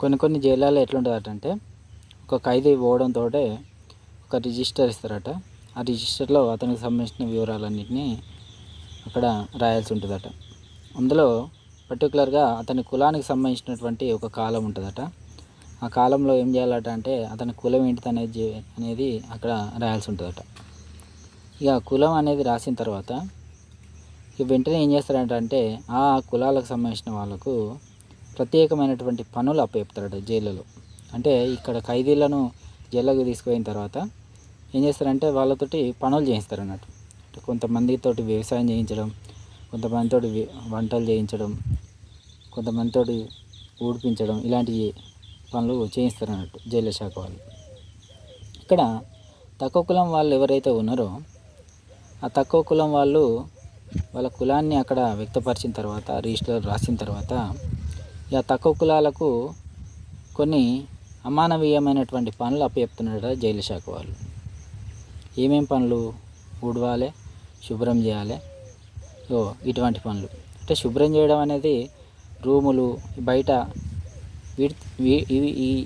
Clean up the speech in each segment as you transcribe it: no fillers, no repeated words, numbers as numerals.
కొన్ని జైళ్ళలో ఎట్లుంటుందట, ఒక ఖైదీ పోవడంతో ఒక రిజిస్టర్ ఇస్తారట. ఆ రిజిస్టర్లో అతనికి సంబంధించిన వివరాలన్నింటినీ అక్కడ రాయాల్సి ఉంటుందట. అందులో పర్టికులర్గా అతని కులానికి సంబంధించినటువంటి ఒక కాలం ఉంటుందట. ఆ కాలంలో ఏం చేయాలట అంటే అతని కులం ఏంటిది అనేది అక్కడ రాయాల్సి ఉంటుందట. ఇక కులం అనేది రాసిన తర్వాత వెంటనే ఏం చేస్తారంటే ఆ కులాలకు సంబంధించిన వాళ్ళకు ప్రత్యేకమైనటువంటి పనులు అప్పచెప్తారట జైళ్ళలో. అంటే ఇక్కడ ఖైదీలను జైల్లోకి తీసుకుపోయిన తర్వాత ఏం చేస్తారంటే వాళ్ళతోటి పనులు చేయిస్తారు అన్నట్టు. అంటే కొంతమందితోటి వ్యవసాయం చేయించడం, కొంతమందితోటి వంటలు చేయించడం, కొంతమందితోటి ఊడిపించడం, ఇలాంటి పనులు చేయిస్తారు అన్నట్టు జైలు శాఖ వాళ్ళు. ఇక్కడ తక్కువ కులం వాళ్ళు ఎవరైతే ఉన్నారో ఆ తక్కువ కులం వాళ్ళు వాళ్ళ కులాన్ని అక్కడ వ్యక్తపరిచిన తర్వాత రిజిస్టర్ రాసిన తర్వాత ఇక తక్కువ కులాలకు కొన్ని అమానవీయమైనటువంటి పనులు అప్పచెప్తున్నారట జైలు శాఖ వాళ్ళు. ఏమేం పనులు? ఊడవాలి, శుభ్రం చేయాలి, ఇటువంటి పనులు. అంటే శుభ్రం చేయడం అనేది రూములు బయట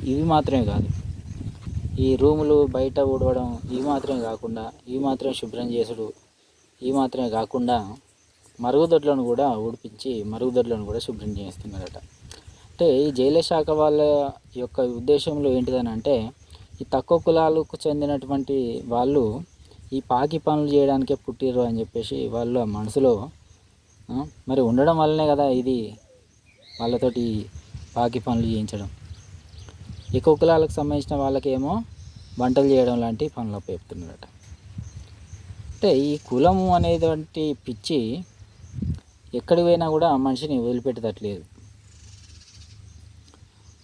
ఇవి మాత్రమే కాదు, ఈ రూములు బయట ఊడవడం ఇవి మాత్రమే కాకుండా, ఇవి మాత్రమే శుభ్రం చేసుడు ఇవి మాత్రమే కాకుండా మరుగుదొడ్లను కూడా ఊడిపించి మరుగుదొడ్లను కూడా శుభ్రం చేస్తున్నారట. అంటే ఈ జైలు శాఖ వాళ్ళ యొక్క ఉద్దేశంలో ఏంటిదని అంటే ఈ తక్కువ కులాలకు చెందినటువంటి వాళ్ళు ఈ పాకి పనులు చేయడానికే పుట్టిర్రు అని చెప్పేసి వాళ్ళ మనసులో మరి ఉండడం వల్లనే కదా ఇది వాళ్ళతోటి పాకి పనులు చేయించడం. ఎక్కువ కులాలకు సంబంధించిన వాళ్ళకేమో వంటలు చేయడం లాంటి పనులు అప్పచెప్తున్నారట. అంటే ఈ కులము అనేటువంటి పిచ్చి ఎక్కడికి పోయినా కూడా మనిషిని వదిలిపెట్టేటట్లేదు.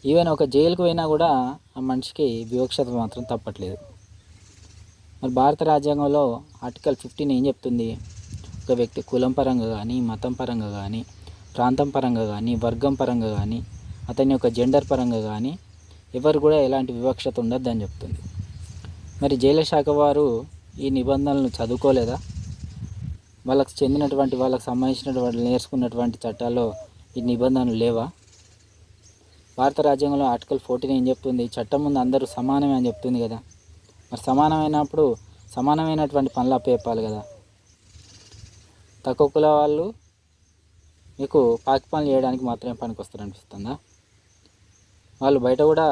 ఈవెన్ ఒక జైలుకు పోయినా కూడా ఆ మనిషికి వివక్షత మాత్రం తప్పట్లేదు. మరి భారత రాజ్యాంగంలో ఆర్టికల్ 15 ఏం చెప్తుంది? ఒక వ్యక్తి కులం పరంగా కానీ, మతం పరంగా కానీ, ప్రాంతం పరంగా కానీ, వర్గం పరంగా కానీ, అతని యొక్క జెండర్ పరంగా కానీ ఎవరు కూడా ఎలాంటి వివక్షత ఉండద్దని చెప్తుంది. మరి జైలు శాఖ వారు ఈ నిబంధనలను చదువుకోలేదా? వాళ్ళకి చెందినటువంటి వాళ్ళకి సంబంధించినటువంటి నేర్చుకున్నటువంటి చట్టాల్లో ఈ నిబంధనలు లేవా? భారత రాజ్యాంగంలో ఆర్టికల్ 14 ఏం చెప్తుంది? చట్టం ముందు అందరూ సమానమే అని చెప్తుంది కదా. మరి సమానమైనప్పుడు సమానమైనటువంటి పనులు అప్పచెప్పాలి కదా. తక్కువ కుల వాళ్ళు మీకు పాకి పనులు చేయడానికి మాత్రమే పనికి వస్తారనిపిస్తుందా? వాళ్ళు బయట కూడా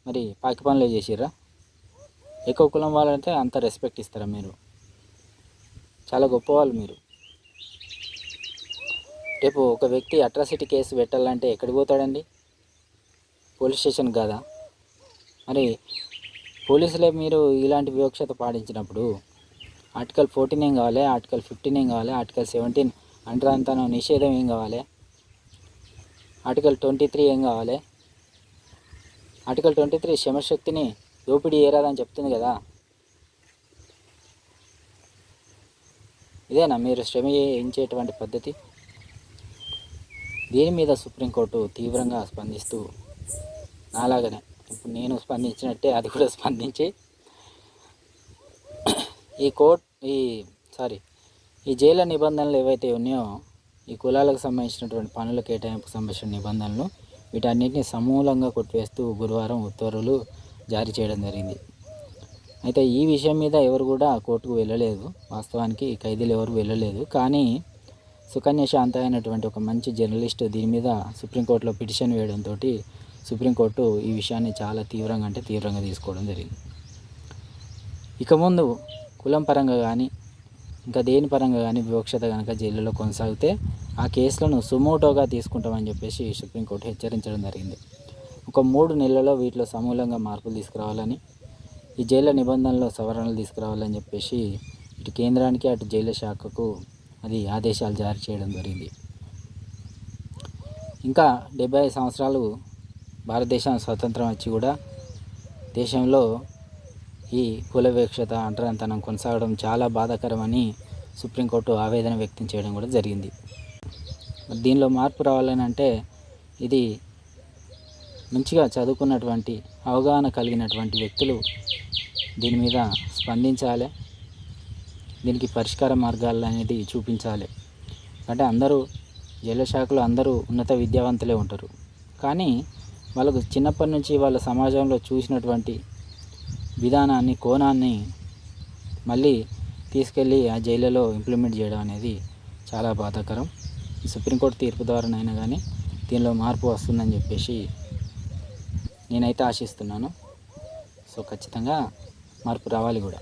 మరి పాకి పనులే చేసిర్రా? ఎక్కువ కులం వాళ్ళంటే అంత రెస్పెక్ట్ ఇస్తారా మీరు? చాలా గొప్పవాళ్ళు మీరు. రేపు ఒక వ్యక్తి అట్రాసిటీ కేసు పెట్టాలంటే ఎక్కడికి పోతాడండి? పోలీస్ స్టేషన్ కాదా? మరి పోలీసులే మీరు ఇలాంటి వివక్షత పాటించినప్పుడు ఆర్టికల్ 14 ఏం కావాలి? ఆర్టికల్ 15 ఏం కావాలి? ఆర్టికల్ 17 అంటరానితనం నిషేధం ఏం కావాలి? ఆర్టికల్ 23 ఏం కావాలి? ఆర్టికల్ 23 శ్రమశక్తిని దోపిడీ ఏరాదని చెప్తుంది కదా. ఇదేనా మీరు శ్రమ చేయించేటువంటి పద్ధతి? దీని మీద సుప్రీంకోర్టు తీవ్రంగా స్పందిస్తూ నాలాగనే ఇప్పుడు నేను స్పందించినట్టే అది కూడా స్పందించి ఈ జైలు నిబంధనలు ఏవైతే ఉన్నాయో ఈ కులాలకు సంబంధించినటువంటి పనుల కేటాయింపుకు సంబంధించిన నిబంధనలు వీటన్నిటిని సమూలంగా కొట్టివేస్తూ గురువారం ఉత్తర్వులు జారీ చేయడం జరిగింది. అయితే ఈ విషయం మీద ఎవరు కూడా కోర్టుకు వెళ్ళలేదు. వాస్తవానికి ఖైదీలు ఎవరు వెళ్ళలేదు. కానీ సుకన్య శాంత అయినటువంటి ఒక మంచి జర్నలిస్ట్ దీని మీద సుప్రీంకోర్టులో పిటిషన్ వేయడంతో సుప్రీంకోర్టు ఈ విషయాన్ని చాలా తీవ్రంగా తీసుకోవడం జరిగింది. ఇక ముందు కులం పరంగా కానీ ఇంకా దేని పరంగా కానీ వివక్షత కనుక జైలులో కొనసాగితే ఆ కేసులను సుమోటోగా తీసుకుంటామని చెప్పేసి సుప్రీంకోర్టు హెచ్చరించడం జరిగింది. ఒక 3 నెలల్లో వీటిలో సమూలంగా మార్పులు తీసుకురావాలని, ఈ జైలు నిబంధనల్లో సవరణలు తీసుకురావాలని చెప్పేసి ఇటు కేంద్రానికి అటు జైలు శాఖకు అది ఆదేశాలు జారీ చేయడం జరిగింది. ఇంకా 75 సంవత్సరాలు భారతదేశం స్వతంత్రం వచ్చి కూడా దేశంలో ఈ కుల వివక్షత అంటరానితనం కొనసాగడం చాలా బాధాకరమని సుప్రీంకోర్టు ఆవేదన వ్యక్తం చేయడం కూడా జరిగింది. దీనిలో మార్పు రావాలని అంటే ఇది మంచిగా చదువుకున్నటువంటి అవగాహన కలిగినటువంటి వ్యక్తులు దీని మీద స్పందించాలి. దీనికి పరిష్కార మార్గాలు అనేది చూపించాలి. అంటే అందరూ జైలు శాఖలో అందరూ ఉన్నత విద్యావంతులే ఉంటారు. కానీ వాళ్ళకు చిన్నప్పటి నుంచి వాళ్ళ సమాజంలో చూసినటువంటి విధానాన్ని, కోణాన్ని మళ్ళీ తీసుకెళ్ళి ఆ జైళ్ళలో ఇంప్లిమెంట్ చేయడం అనేది చాలా బాధాకరం. సుప్రీంకోర్టు తీర్పు ద్వారానైనా కానీ దీనిలో మార్పు వస్తుందని చెప్పేసి నేనైతే ఆశిస్తున్నాను. సో ఖచ్చితంగా మార్పు రావాలి కూడా.